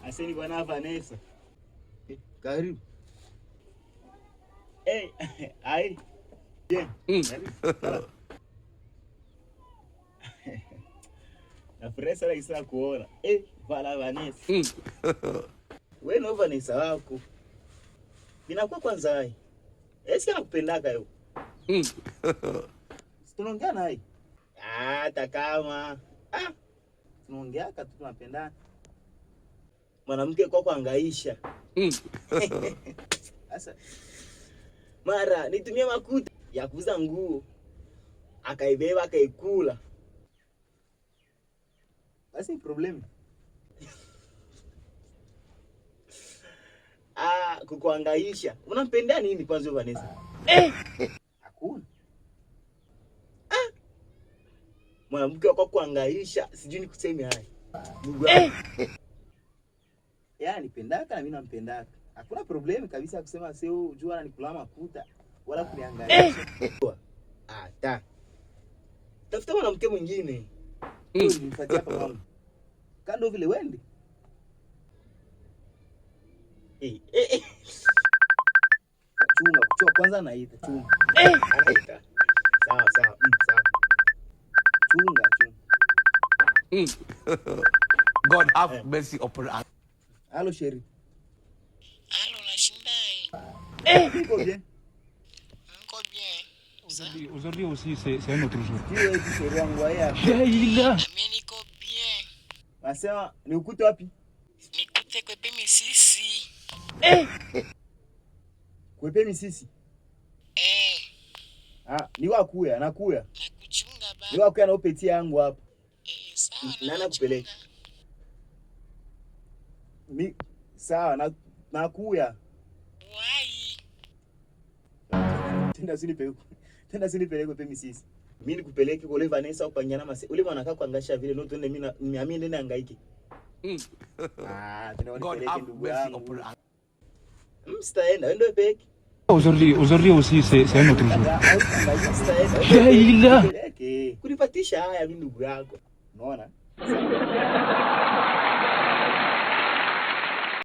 Aseni bwana Vanessa. Karibu. Ai. Je. Na fresa la isa kuona. Vala Vanessa. Wewe no Vanessa wako. Binakuwa kwanza hai. Esi anakupendaka yo. Tunaongea naye. Hata kama tunaongea tu tunapendana. Mwanamke kwa kuangaisha. Sasa mara nitumie makuta ya kuuza nguo. Akaibeba akaikula. Basi problem. Kukuangaisha. Unampendea nini kwanza Vanessa? Hakuna. Mwanamke wako kuangaisha, sijui nikuseme haya. Yaani pendaka na mimi nampendaka. Hakuna problem kabisa kusema sio jua ananikula makuta wala kuniangaisha. Tafuta mwanamke mwingine. Nipatie hapa kwangu. Kando vile wende. Chuma kwanza naita chuma. Anaita. Sawa. Sawa. Chunga. God have mercy upon us. Hello, Sherry. Allô, la Chindai. Niko bien. Encore bien. Aujourd'hui aussi, c'est un autre jour. Kiwe kisheria wangu haya. Mimi niko bien. Nasema ni ukute wapi? Nikute kwepe misisi. Kwepe misisi. Ni wakuya, nakuya. Nakuchunga baba. Ni wakuya na upeti yangu hapa. Sawa. Nana kupeleka. Sawa, nakuya. Wai. Tenda sinipeleke kwepe misisi. Mimi nikupeleke kule Vanessa au panyana mase. Ule mwanaka kuangasha vile no tuende mimi nende hangaike. God have mercy upon us. Mstaenda, wende peke. Aujourd'hui aussi, c'est un autre jour. Kuripatisha haya mimi ndugu yako. Unaona?